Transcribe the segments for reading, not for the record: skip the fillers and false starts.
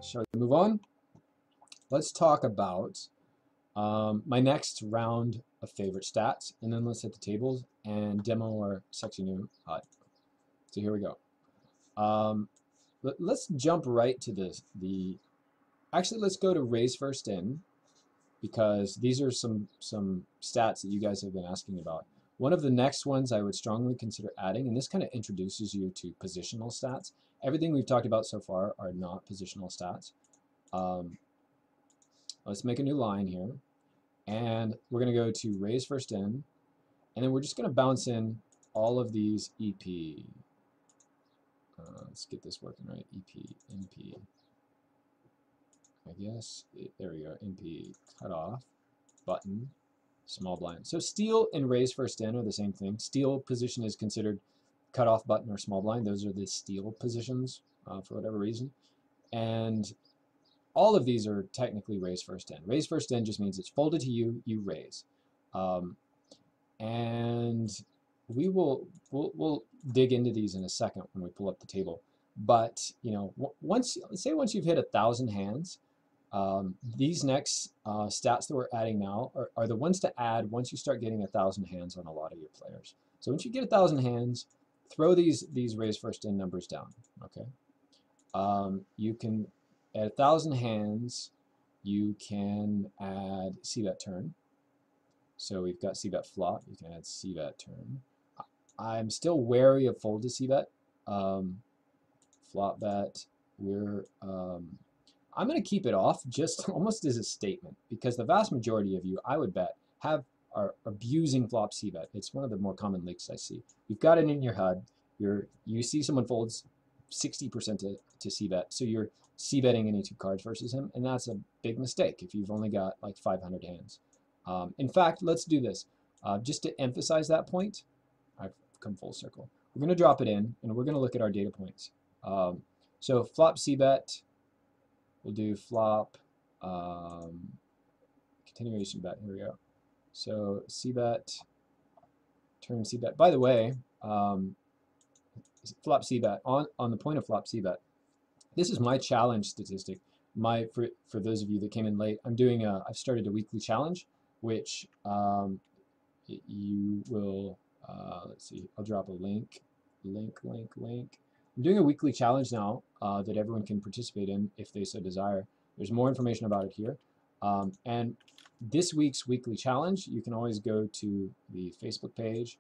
Shall we move on? Let's talk about my next round of favorite stats, and then let's hit the tables and demo our sexy new HUD. So here we go. Let's jump right to this. Actually, let's go to raise first in, because these are some stats that you guys have been asking about. One of the next ones I would strongly consider adding, and this kind of introduces you to positional stats. Everything we've talked about so far are not positional stats. Let's make a new line here, and we're going to go to raise first in, and then we're just going to bounce in all of these EP. Let's get this working right. EP, NP. I guess there we go. NP, cutoff, button, small blind. So steal and raise first in are the same thing. Steal position is considered cutoff, button, or small blind. Those are the steal positions for whatever reason. And all of these are technically raise first in. Raise first in just means it's folded to you, you raise. And we'll dig into these in a second when we pull up the table. But you know, once you've hit 1,000 hands, these next stats that we're adding now are the ones to add once you start getting 1,000 hands on a lot of your players. So once you get 1,000 hands, throw these raise first in numbers down. Okay. You can at 1,000 hands, you can add c-bet turn. So we've got c-bet flop. You can add c-bet turn. I'm still wary of fold to c-bet. Flop bet. I'm going to keep it off just almost as a statement, because the vast majority of you, I would bet, are abusing flop c-bet. It's one of the more common leaks I see. You've got it in your HUD. You see someone folds 60% to c-bet, so you're c-betting any two cards versus him, and that's a big mistake if you've only got like 500 hands. In fact, let's do this. Just to emphasize that point, I've come full circle. We're going to drop it in, and we're going to look at our data points. So flop c-bet, we'll do flop continuation bet. Here we go. So c-bet, turn c-bet. By the way, flop c-bet, on the point of flop c-bet, this is my challenge statistic. For those of you that came in late, I've started a weekly challenge, which you will, let's see, I'll drop a link. I'm doing a weekly challenge now that everyone can participate in if they so desire. There's more information about it here. And this week's weekly challenge, you can always go to the Facebook page.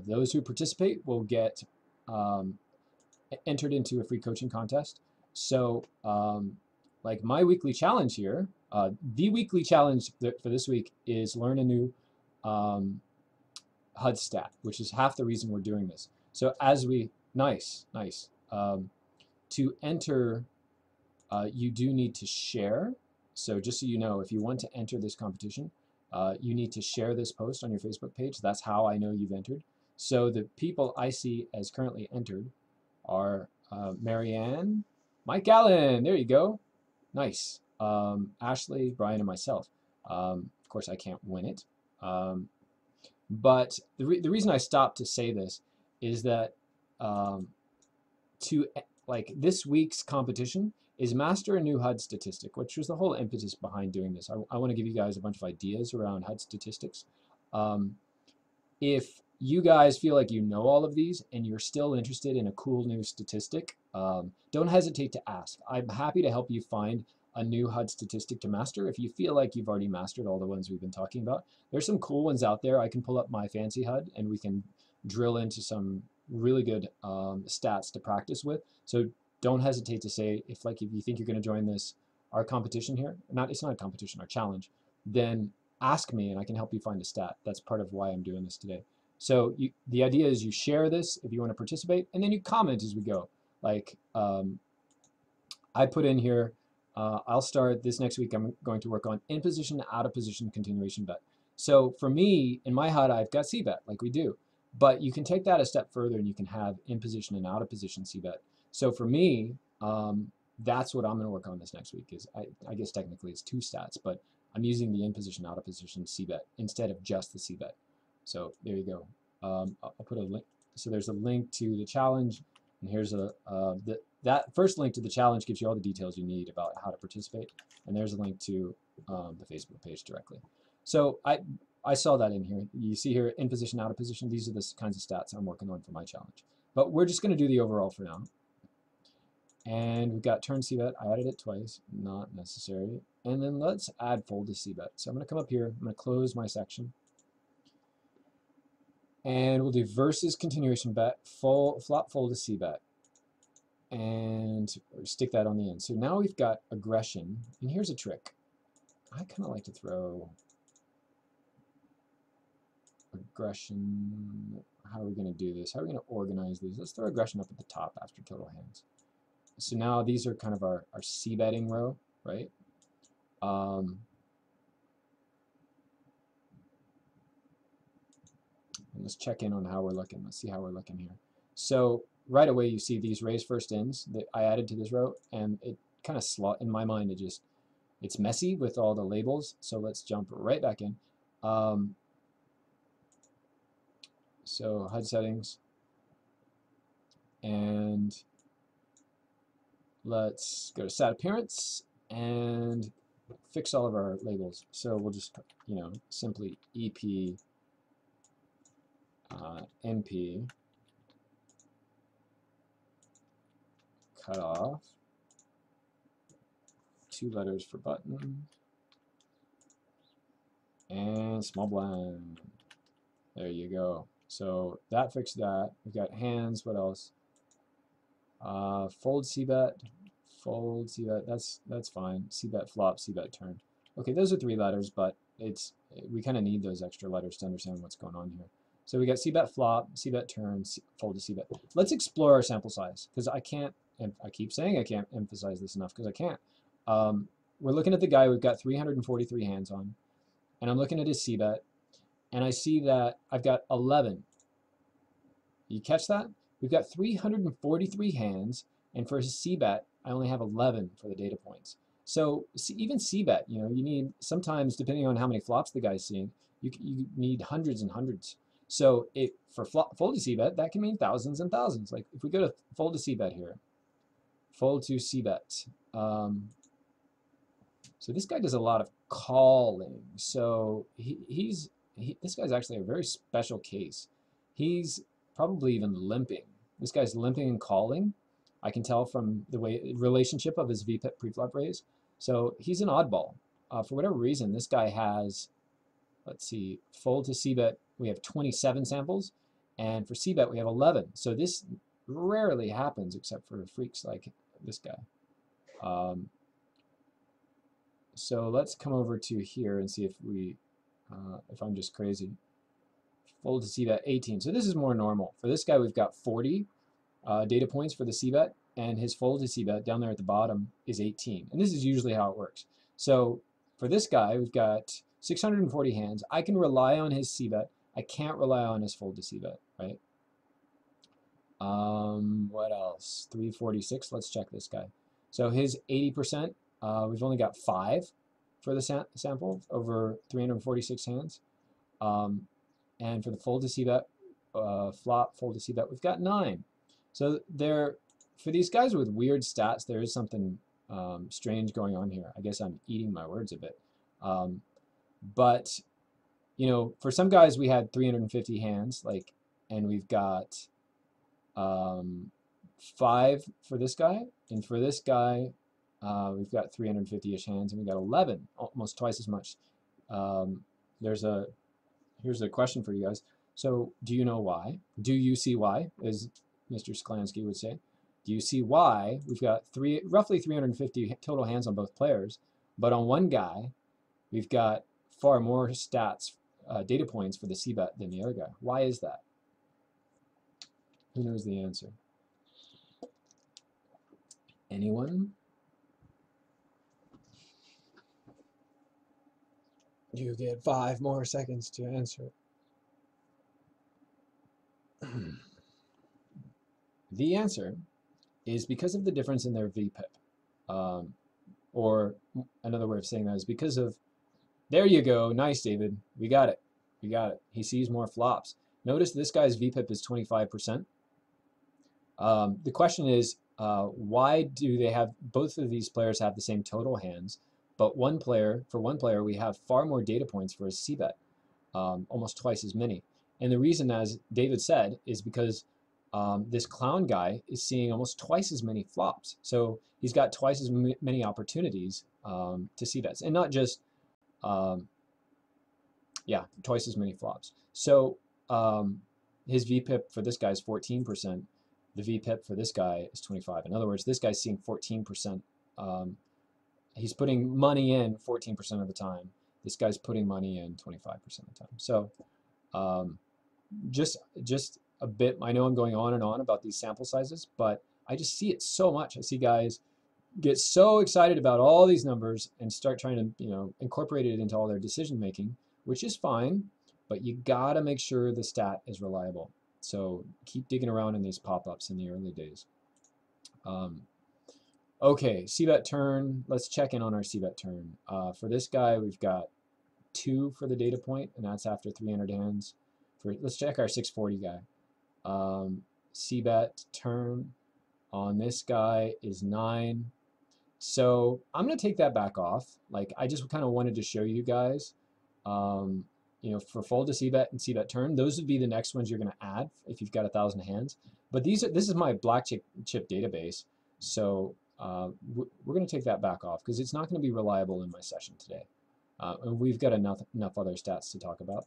Those who participate will get entered into a free coaching contest. So like my weekly challenge here, the weekly challenge for this week is learn a new HUD stat, which is half the reason we're doing this. So as we, nice. To enter, you do need to share. So just so you know, if you want to enter this competition, you need to share this post on your Facebook page. That's how I know you've entered. So the people I see as currently entered are Marianne, Mike Allen, there you go. Nice. Ashley, Brian, and myself. Of course, I can't win it. But the reason I stopped to say this is that like this week's competition is master a new HUD statistic, which was the whole impetus behind doing this. I want to give you guys a bunch of ideas around HUD statistics. If you guys feel like you know all of these and you're still interested in a cool new statistic, don't hesitate to ask. I'm happy to help you find a new HUD statistic to master if you feel like you've already mastered all the ones we've been talking about. There's some cool ones out there. I can pull up my fancy HUD and we can drill into some really good stats to practice with. So don't hesitate to say, if you think you're going to join our competition here, it's not a competition, our challenge, then ask me and I can help you find a stat. That's part of why I'm doing this today. So the idea is you share this if you want to participate, and then you comment as we go. Like I put in here, I'll start this next week. I'm going to work on in position, out of position, continuation bet. So for me, in my HUD, I've got c-bet like we do, but you can take that a step further and you can have in position and out of position c-bet. So for me, that's what I'm going to work on this next week. Is I guess technically it's two stats, but I'm using the in position, out of position c-bet instead of just the c-bet. So there you go. I'll put a link. So there's a link to the challenge, and here's that first link to the challenge gives you all the details you need about how to participate, and there's a link to the Facebook page directly. So I saw that in here. You see here, in position, out of position. These are the kinds of stats I'm working on for my challenge. But we're just going to do the overall for now. And we've got turn cbet. I added it twice, not necessary. And then let's add fold to cbet. So I'm going to come up here. I'm going to close my section. And we'll do versus continuation bet, flop fold to cbet. And stick that on the end. So now we've got aggression. And here's a trick. I kind of like to throw aggression. How are we going to do this? How are we going to organize these? Let's throw aggression up at the top after total hands. So now these are kind of our c-betting row, right? And let's check in on how we're looking. Let's see how we're looking here. So right away you see these raise first ins that I added to this row, and it kind of in my mind it's messy with all the labels. So let's jump right back in. So HUD settings, and let's go to stat appearance and fix all of our labels. So we'll just, simply EP NP cut off 2 letters for button and small blind. There you go. So that fixed that. We've got hands. What else? Fold cbet, fold cbet. That's fine. Cbet flop, cbet turn. Okay, those are 3 letters, but we kind of need those extra letters to understand what's going on here. So we got cbet flop, cbet turn, fold to cbet. Let's explore our sample size, because I can't. And I keep saying I can't emphasize this enough because I can't. We're looking at the guy we've got 343 hands on, and I'm looking at his cbet, and I see that I've got 11. You catch that? We've got 343 hands, and for his cbet, I only have 11 for the data points. So even cbet, you need, sometimes depending on how many flops the guy's seeing, you need hundreds and hundreds. So for fold to cbet, that can mean thousands and thousands. Like if we go to fold to cbet here, fold to cbet. So this guy does a lot of calling. So this guy's actually a very special case. He's probably even limping. This guy's limping and calling. I can tell from the relationship of his VPIP preflop raise. So he's an oddball. For whatever reason, this guy has, let's see, fold to cbet, we have 27 samples, and for cbet we have 11. So this rarely happens except for freaks like this guy. So let's come over to here and see if if I'm just crazy. Fold to cbet 18. So this is more normal. For this guy, we've got 40 data points for the cbet, and his fold to cbet down there at the bottom is 18. And this is usually how it works. So for this guy, we've got 640 hands. I can rely on his cbet. I can't rely on his fold to cbet, right? What else? 346. Let's check this guy. So his 80%, we've only got 5 for the sample over 346 hands. And for the fold to cbet, flop, fold to cbet, we've got 9. So for these guys with weird stats, there is something strange going on here. I guess I'm eating my words a bit. But, for some guys we had 350 hands, and we've got 5 for this guy, and for this guy we've got 350-ish hands, and we got 11, almost twice as much. Here's a question for you guys. So do you know why? Do you see why, as Mr. Sklansky would say? Do you see why we've got roughly 350 total hands on both players, but on one guy we've got far more stats, data points for the cbet than the other guy? Why is that? Who knows the answer? Anyone? You get 5 more seconds to answer. The answer is because of the difference in their VPIP. Or another way of saying that is because of, there you go, nice, David, we got it. We got it. He sees more flops. Notice this guy's VPIP is 25%. The question is, why do they have, both of these players have the same total hands, but for one player, we have far more data points for his c-bet, almost twice as many. And the reason, as David said, is because this clown guy is seeing almost twice as many flops. So he's got twice as many opportunities to c-bets, and not just, yeah, twice as many flops. So his VPIP for this guy is 14%. The VPIP for this guy is 25. In other words, this guy's seeing 14%. He's putting money in 14% of the time. This guy's putting money in 25% of the time. So just a bit, I know I'm going on and on about these sample sizes, but I just see it so much. I see guys get so excited about all these numbers and start trying to, incorporate it into all their decision making, which is fine, but you gotta make sure the stat is reliable. So keep digging around in these pop-ups in the early days. Okay, c-bet turn. Let's check in on our c-bet turn. For this guy, we've got 2 for the data point, and that's after 300 hands. Let's check our 640 guy. C-bet turn on this guy is 9. So I'm going to take that back off. Like, I just kind of wanted to show you guys, for fold to c-bet and c-bet turn, those would be the next ones you're going to add if you've got 1,000 hands. But this is my black chip database. So we're going to take that back off because it's not going to be reliable in my session today. And we've got enough other stats to talk about.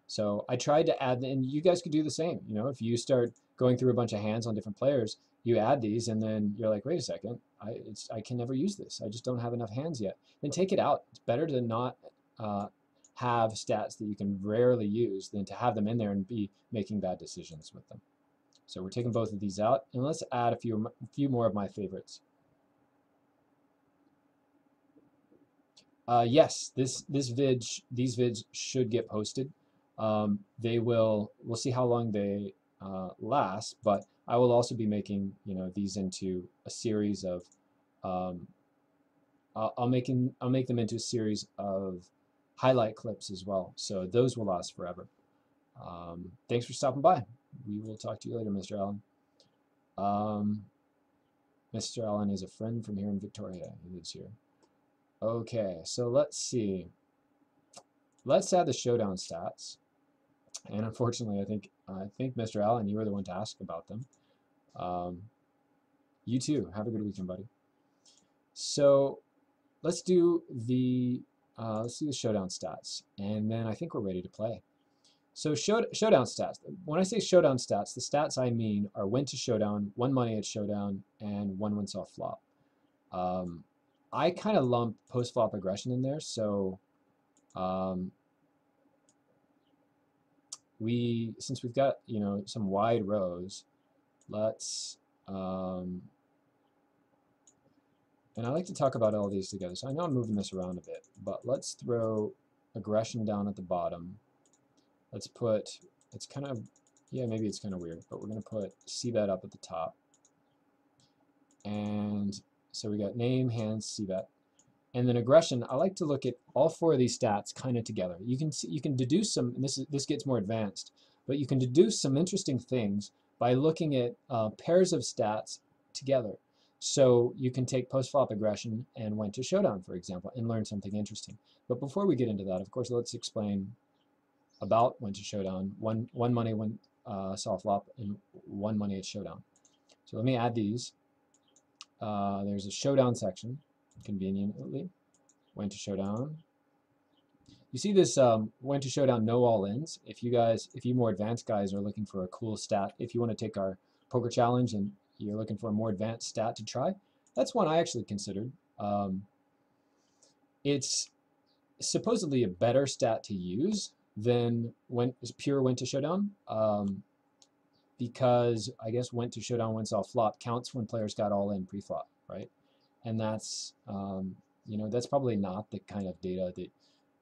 So I tried to add, and you guys could do the same. If you start going through a bunch of hands on different players, you add these, and then you're like, wait a second, I can never use this. I just don't have enough hands yet. Then take it out. It's better to not have stats that you can rarely use than to have them in there and be making bad decisions with them. So we're taking both of these out, and let's add a few more of my favorites. Yes, these vids should get posted. We'll see how long they last, but I will also be making these into a series of I'll make them into a series of highlight clips as well. So those will last forever. Thanks for stopping by. We will talk to you later, Mr. Allen. Mr. Allen is a friend from here in Victoria. He lives here. Okay, so let's see. Let's add the showdown stats. And unfortunately, I think Mr. Allen, you were the one to ask about them. You too. Have a good weekend, buddy. So let's do the showdown stats, and then I think we're ready to play. So showdown stats. When I say showdown stats, the stats I mean are win to showdown, won money at showdown, and won wins off flop. I kind of lump post-flop aggression in there, so since we've got some wide rows, let's and I like to talk about all these together. So I know I'm moving this around a bit, but let's throw aggression down at the bottom. Let's put, it's kind of, yeah, maybe it's kind of weird, but we're going to put c-bet up at the top. And so we got name, hands, c-bet. And then aggression, I like to look at all 4 of these stats kind of together. You can deduce some, and this gets more advanced, but you can deduce some interesting things by looking at pairs of stats together. So you can take post-flop aggression and went to showdown, for example, and learn something interesting. But before we get into that, of course, let's explain about went to showdown, won money when saw flop, and won money at showdown. So let me add these. There's a showdown section, conveniently. Went to showdown. You see this went to showdown no all-ins. If you more advanced guys are looking for a cool stat, if you want to take our poker challenge and you're looking for a more advanced stat to try, that's one I actually considered. It's supposedly a better stat to use than pure went to showdown, because I guess went to showdown, went off flop counts when players got all in pre-flop, right? And that's that's probably not the kind of data that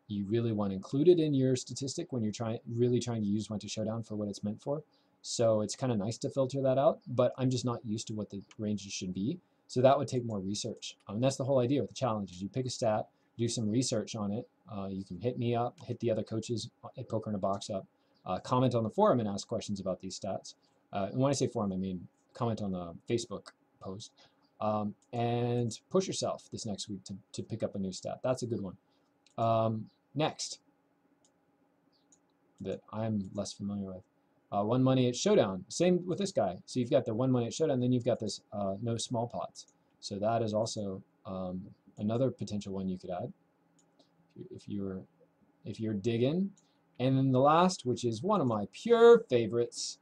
you really want included in your statistic when you're really trying to use went to showdown for what it's meant for. So it's kind of nice to filter that out, but I'm just not used to what the ranges should be. So that would take more research. And that's the whole idea with the challenge is you pick a stat, do some research on it. You can hit me up, hit the other coaches at Poker in a Box up, comment on the forum and ask questions about these stats. And when I say forum, I mean comment on the Facebook post. And push yourself this next week to pick up a new stat. That's a good one. Next, that I'm less familiar with. One money at showdown. Same with this guy. So you've got the one money at showdown, then you've got this no small pots. So that is also another potential one you could add if you're digging. And then the last, which is one of my pure favorites,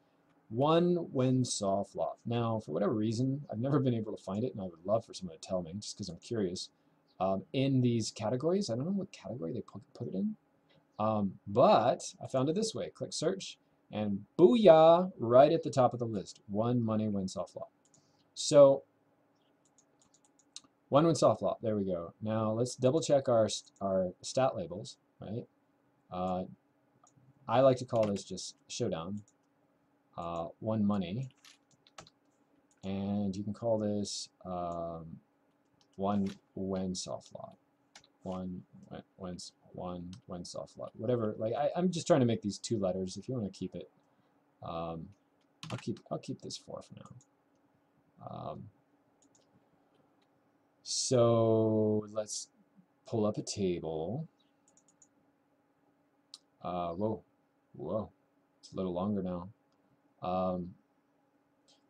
one win saw flop. Now, for whatever reason, I've never been able to find it, and I would love for someone to tell me, just because I'm curious. In these categories, I don't know what category they put it in, but I found it this way. Click search, and booyah, right at the top of the list, one money win saw flop. So one win saw flop. There we go. Now let's double check our stat labels, right? I like to call this just showdown, one money, and you can call this one win saw flop, one win saw flop, whatever. Like I'm just trying to make these 2 letters. If you want to keep it, I'll keep this 4 for now. So let's pull up a table. Whoa, it's a little longer now.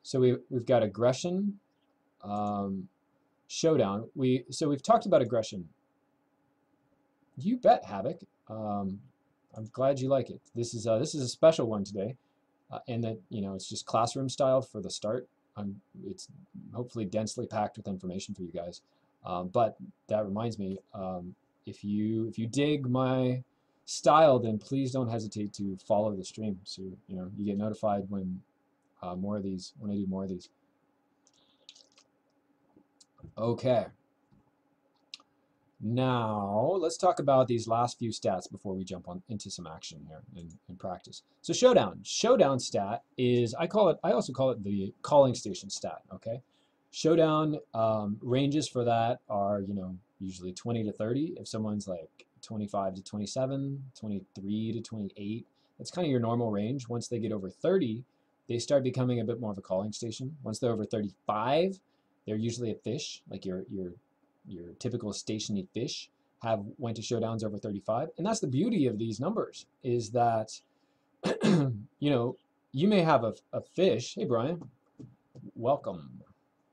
So we've got aggression, showdown. So we've talked about aggression. You bet, Havoc. I'm glad you like it. This is a special one today, and that it's just classroom style for the start. It's hopefully densely packed with information for you guys. But that reminds me, if you dig my style, then please don't hesitate to follow the stream, so you get notified when more of these, when I do more of these. Okay. Now let's talk about these last few stats before we jump on into some action here in practice. So showdown stat is, I also call it the calling station stat. Okay, showdown ranges for that are usually 20 to 30. If someone's like 25 to 27, 23 to 28, that's kind of your normal range. Once they get over 30, they start becoming a bit more of a calling station. Once they're over 35, they're usually a fish, like your typical stationy fish went to showdowns over 35. And that's the beauty of these numbers, is that you may have a fish. Hey Brian, welcome.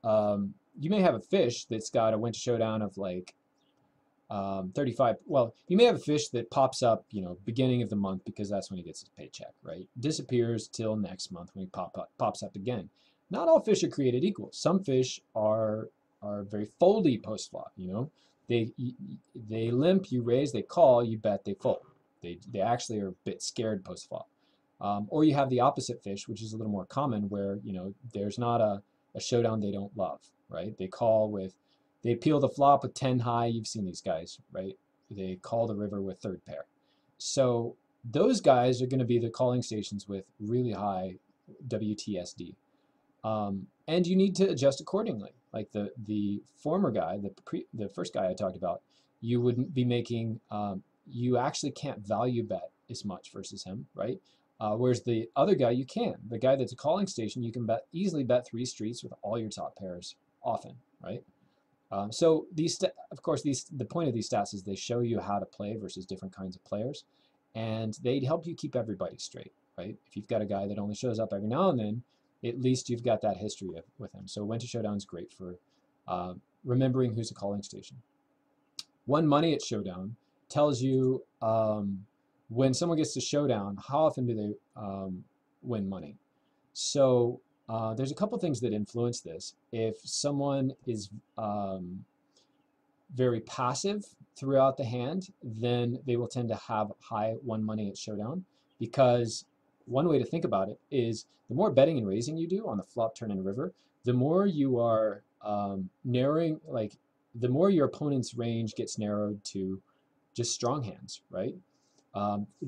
You may have a fish that's got a went to showdown of like 35. Well, you may have a fish that pops up beginning of the month because that's when he gets his paycheck, right? Disappears till next month when he pops up again. Not all fish are created equal. Some fish are very foldy post flop. They limp, you raise, they call, you bet, they fold. They actually are a bit scared post flop. Or you have the opposite fish, which is a little more common, where there's not a showdown they don't love, right? They peel the flop with 10 high. You've seen these guys, right? They call the river with third pair. So those guys are going to be the calling stations with really high WTSD. And you need to adjust accordingly. Like the former guy, the first guy I talked about, you wouldn't be making, you actually can't value bet as much versus him, right? Whereas the other guy, you can. The guy that's a calling station, you can easily bet 3 streets with all your top pairs often, right? So of course, the point of these stats is they show you how to play versus different kinds of players, and they help you keep everybody straight, right? If you've got a guy that only shows up every now and then, at least you've got that history with him. So when to showdown is great for remembering who's a calling station. One money at showdown tells you when someone gets to showdown, how often do they win money. So there's a couple things that influence this. If someone is very passive throughout the hand, then they will tend to have high one money at showdown, because one way to think about it is the more betting and raising you do on the flop, turn, and river, the more you are narrowing, like the more your opponent's range gets narrowed to just strong hands, right?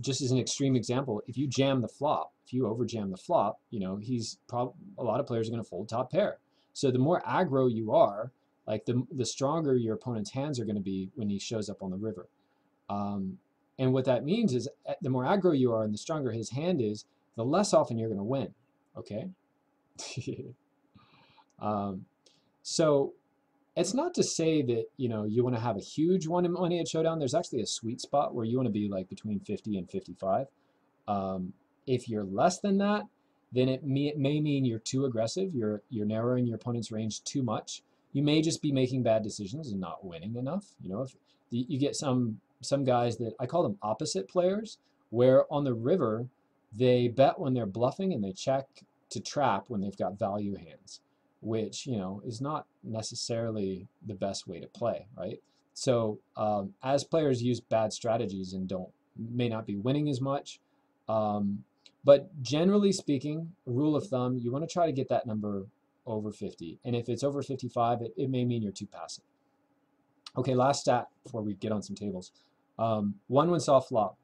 Just as an extreme example, if you jam the flop, if you overjam the flop, a lot of players are going to fold top pair. So the more aggro you are, like the stronger your opponent's hands are going to be when he shows up on the river. And what that means is the more aggro you are and the stronger his hand is, the less often you're going to win, okay? So it's not to say that, you want to have a huge money at showdown. There's actually a sweet spot where you want to be like between 50 and 55. If you're less than that, then it may mean you're too aggressive. You're narrowing your opponent's range too much. You may just be making bad decisions and not winning enough. If you get some guys that I call them opposite players, where on the river they bet when they're bluffing and they check to trap when they've got value hands, which is not necessarily the best way to play, right? So as players use bad strategies and may not be winning as much, but generally speaking, rule of thumb, you want to try to get that number over 50. And if it's over 55, it may mean you're too passive. Okay, last stat before we get on some tables. One when soft flop.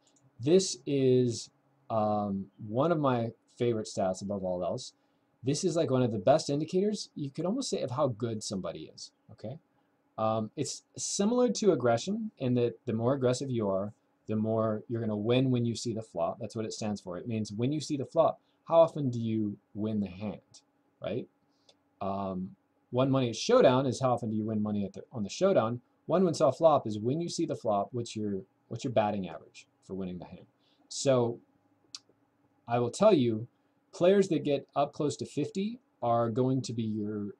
This is one of my favorite stats above all else. This is like one of the best indicators, you could almost say, of how good somebody is, okay? It's similar to aggression in that the more aggressive you are, the more you're going to win when you see the flop. That's what it stands for. It means when you see the flop, how often do you win the hand, right? One money at showdown is how often do you win money on the showdown. One when soft flop is when you see the flop, what's your batting average for winning the hand. So I will tell you, players that get up close to 50 are going to be your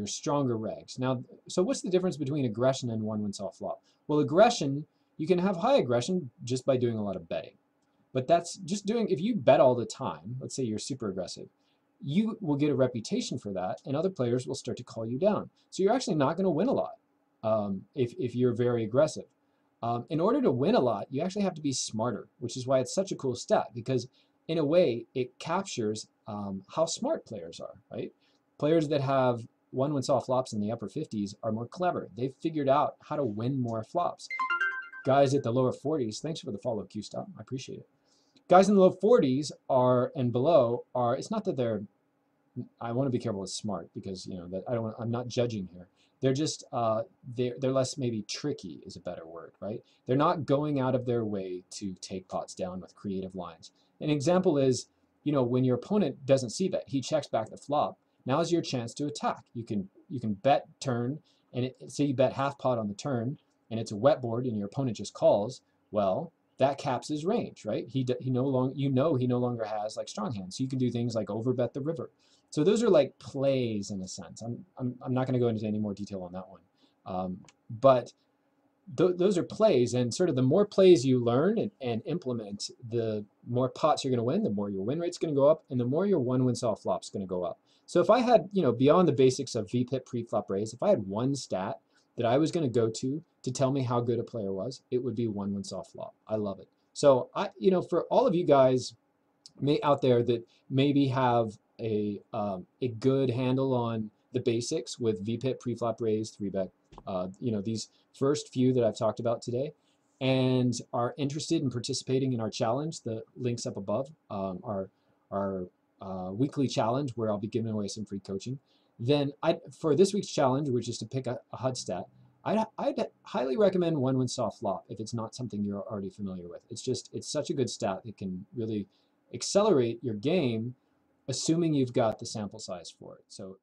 stronger regs. Now, so what's the difference between aggression and one when soft flop? Well, aggression, you can have high aggression just by doing a lot of betting. But that's just if you bet all the time, let's say you're super aggressive, you will get a reputation for that, and other players will start to call you down. So you're actually not going to win a lot if you're very aggressive. In order to win a lot, you actually have to be smarter, which is why it's such a cool stat, because in a way, it captures how smart players are, right? Players that have one when soft flops in the upper 50s are more clever. They've figured out how to win more flops. Guys at the lower 40s, thanks for the follow, Q-Stop, I appreciate it. Guys in the low 40s and below it's not that they're, I want to be careful with smart because, that I'm not judging here. They're just, they're less maybe tricky is a better word, right? They're not going out of their way to take pots down with creative lines. An example is, when your opponent doesn't see that, he checks back the flop. Now is your chance to attack. You can bet turn, and say you bet half pot on the turn, and it's a wet board, and your opponent just calls. Well, that caps his range, right? He no longer has like strong hands. So you can do things like overbet the river. So those are like plays in a sense. I'm not going to go into any more detail on that one, but those are plays, and sort of the more plays you learn and implement, the more pots you're going to win, the more your win rate's going to go up, and the more your one when soft flop's going to go up. So if I had, beyond the basics of VPIP pre-flop raise, if I had one stat that I was going to go to tell me how good a player was, it would be one when soft flop. I love it. So for all of you guys out there that maybe have a good handle on the basics with VPIP pre-flop raise, 3-bet, these first few that I've talked about today, and are interested in participating in our challenge, the links up above, our weekly challenge where I'll be giving away some free coaching. Then for this week's challenge, which is to pick a HUD stat, I'd highly recommend one when soft flop if it's not something you're already familiar with. It's such a good stat that can really accelerate your game, assuming you've got the sample size for it. So,